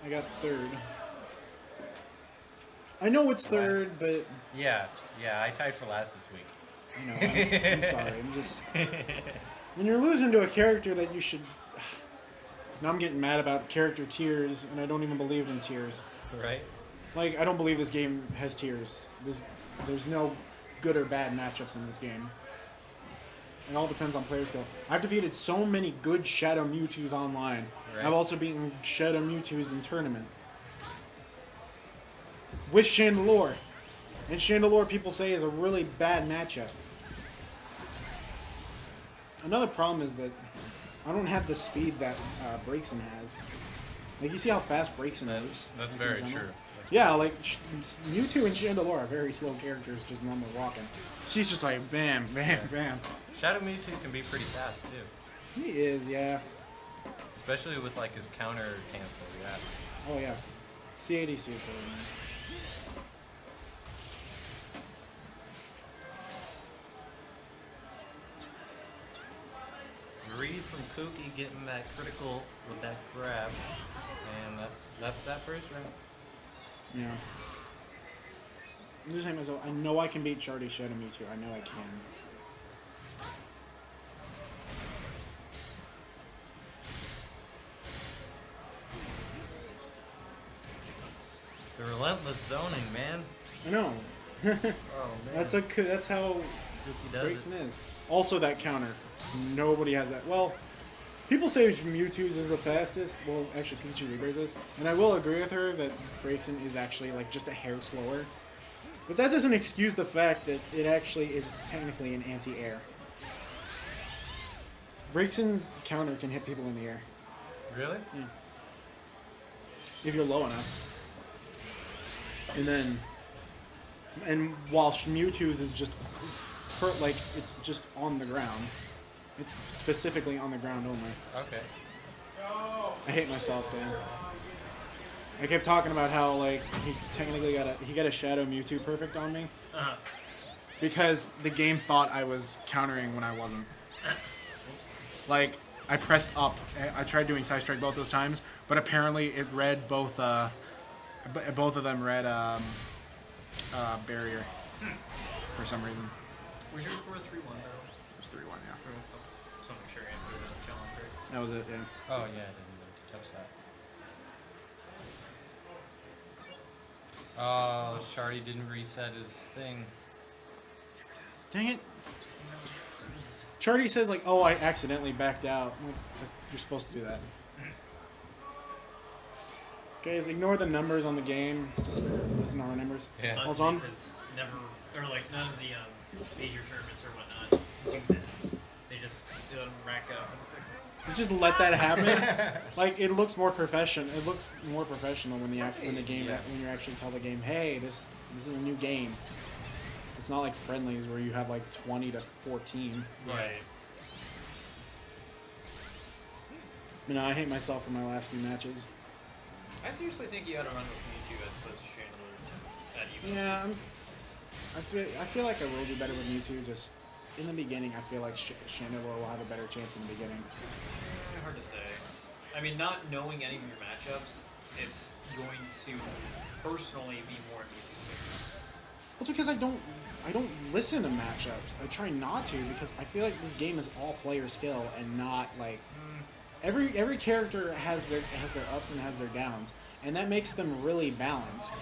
I got third. I know it's third, but Yeah, I tied for last this week. you know, I'm sorry. I'm just when you're losing to a character that you should. Now I'm getting mad about character tiers, and I don't even believe in tiers. Right? Like I don't believe this game has tiers. There's no good or bad matchups in this game. It all depends on player skill. I've defeated so many good Shadow Mewtwo's online. Right. I've also beaten Shadow Mewtwo's in tournament. With Chandelure. And Chandelure people say is a really bad matchup. Another problem is that I don't have the speed that Braxien has. Like, you see how fast Braxien moves? That's like, very true. Yeah, like, Mewtwo and Chandelure are very slow characters, just normal walking. She's just like, bam, bam, bam. Shadow Mewtwo can be pretty fast, too. He is, yeah. Especially with, like, his counter cancel, yeah. Oh, yeah. C80C is really nice. Reed from Kukkii getting that critical with that grab. And that's that first round. Yeah. I'm just saying myself, I know I can beat Chardy Shadow Mewtwo. I know I can. The relentless zoning, man. I know. Oh, man. That's how Kukkii does it. Braxien is. Also, that counter. Nobody has that. Well, people say Mewtwo's is the fastest. Well, actually, Pikachu Libre's is. And I will agree with her that Braxien is actually like just a hair slower. But that doesn't excuse the fact that it actually is technically an anti-air. Braxien's counter can hit people in the air. Really? Yeah. If you're low enough. And while Mewtwo's is just like it's just on the ground. It's specifically on the ground only. Okay. I hate myself, Dan. I kept talking about how like he technically got a Shadow Mewtwo perfect on me because the game thought I was countering when I wasn't. Like I pressed up. I tried doing side strike both those times, but apparently it read both. Both of them read barrier for some reason. Was your score 3-1 though? It was 3-1, yeah. So I'm sure you answered that challenge, right? That was it, yeah. Oh, yeah, I didn't mean to touch that. Oh, Chardy didn't reset his thing. Dang it. Chardy says like, oh, I accidentally backed out. Well, you're supposed to do that. Guys, ignore the numbers on the game. Just listen to our numbers. Yeah. Also, on. Has never, or like none of the major tournaments or whatnot do that. They just rack up. And it's like, Just let that happen. Like it looks more professional. It looks more professional when the game Yeah. when you actually tell the game, hey, this is a new game. It's not like friendlies where you have like 20 to 14. right. You know, I hate myself for my last few matches. I seriously think you had a run with Mewtwo as opposed to Chandler at you. Yeah, I feel like I will do better with Mewtwo. Just in the beginning, I feel like Chandelure will have a better chance in the beginning. Hard to say. I mean, not knowing any of your matchups, it's going to personally be more Mewtwo. Well, because I don't listen to matchups. I try not to because I feel like this game is all player skill and not like every character has their ups and has their downs, and that makes them really balanced.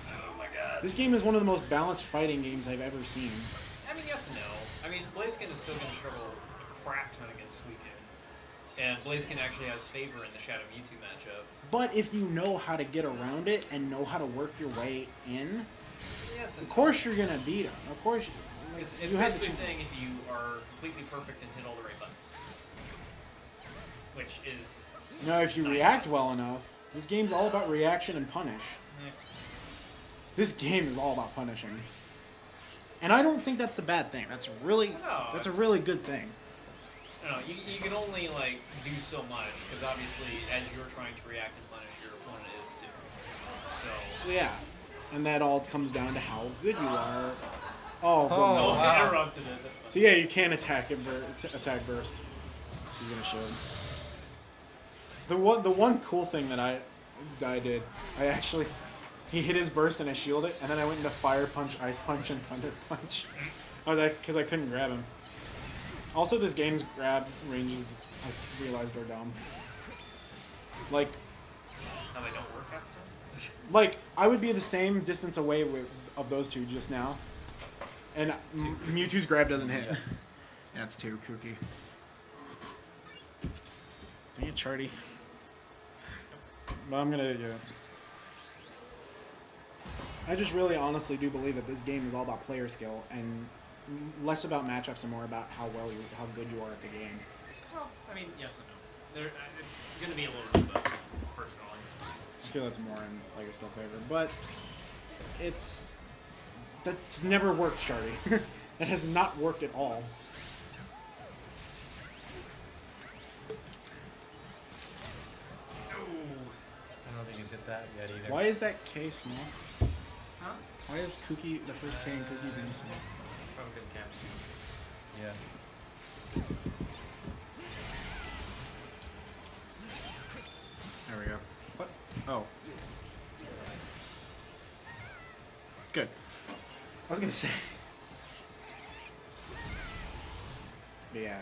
Oh my god. This game is one of the most balanced fighting games I've ever seen. I mean, yes and no. I mean, Blaziken is still going to struggle a crap ton against Suicune. And Blaziken actually has favor in the Shadow Mewtwo matchup. But if you know how to get around it and know how to work your way in, Yes and of course you're gonna beat him. Of course, like, It's you have basically to. saying if you are completely perfect and hit all the right buttons. Which is... No, if you react well enough. This game's all about reaction and punish. This game is all about punishing. And I don't think that's a bad thing. That's a really good thing. No, you can only like do so much because obviously as you're trying to react and punish, your opponent is too. So Yeah. And that all comes down to how good you are. Oh, good Oh, lord. wow. interrupted it. That's fine. So yeah, you can attack burst. She's gonna show. The one cool thing that I did. I actually... He hit his burst and I shielded it, and then I went into Fire Punch, Ice Punch, and Thunder Punch. I was like, because I couldn't grab him. Also, this game's grab ranges, I realized, are dumb. Like... How they don't work half the time? Like, I would be the same distance away of those two just now. And Mewtwo's grab doesn't hit. Yes. Yeah, it's 2, Kukkii. Dang it, Chardy. But I'm gonna, yeah. I just really honestly do believe that this game is all about player skill and less about matchups and more about how good you are at the game. Well, I mean, yes and no. It's going to be a little bit of both, personally. I feel that's more in Lego Still favor, but that's never worked, Chardy. It has not worked at all. I don't think he's hit that yet either. Why is that K small? Huh? Why is Kukkii, the first K in Kukii's name small? Probably because Caps. Yeah. There we go. What? Oh. Good. I was gonna say. Yeah.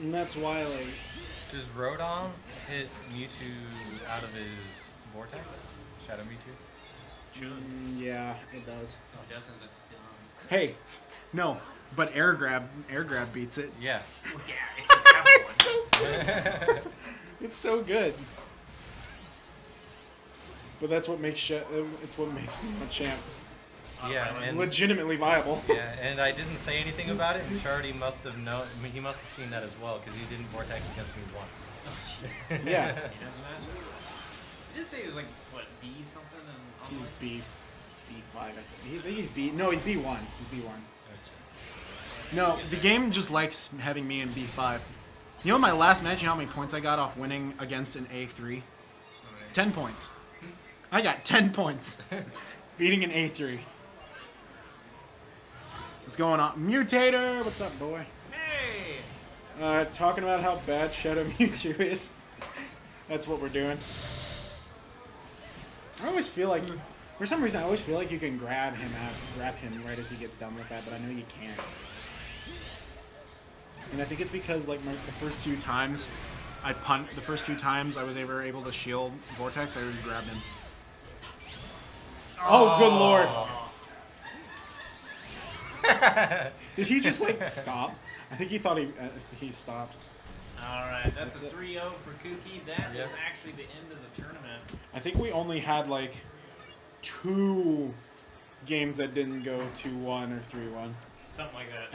And that's why, like... Does Rodon hit Mewtwo out of his vortex? Shadow Mewtwo? Yeah, it does. No, it doesn't. It's dumb. Hey, no, but air grab beats it. Yeah. Well, yeah, if you have one. It's so good. It's so good. But that's what makes it's what makes me a champ. Yeah, and Legitimately viable. yeah, and I didn't say anything about it, and Chardy must have known. I mean, he must have seen that as well because he didn't vortex against me once. Oh, jeez. Yeah. He doesn't match it. He did say he was like, what, B something? And He's online? B5. I think he's B. No, he's B1. He's B1. No, the game just likes having me in B5. You know, my last match, you know how many points I got off winning against an A3? 10 points. I got 10 points. Beating an A3. What's going on? Mutator! What's up, boy? Hey! Talking about how bad Shadow Mewtwo is. That's what we're doing. I always feel like, for some reason, I always feel like you can grab him right as he gets done with that, but I know you can't. And I think it's because, like, the first few times I was ever able to shield Vortex, I already grabbed him. Oh, good lord! Did he just, like, stop? I think he thought he stopped. Alright, that's That's a it. 3-0 for Kukkii. That Yep. is actually the end of the tournament. I think we only had, like, 2 games that didn't go 2-1 or 3-1. Something like that.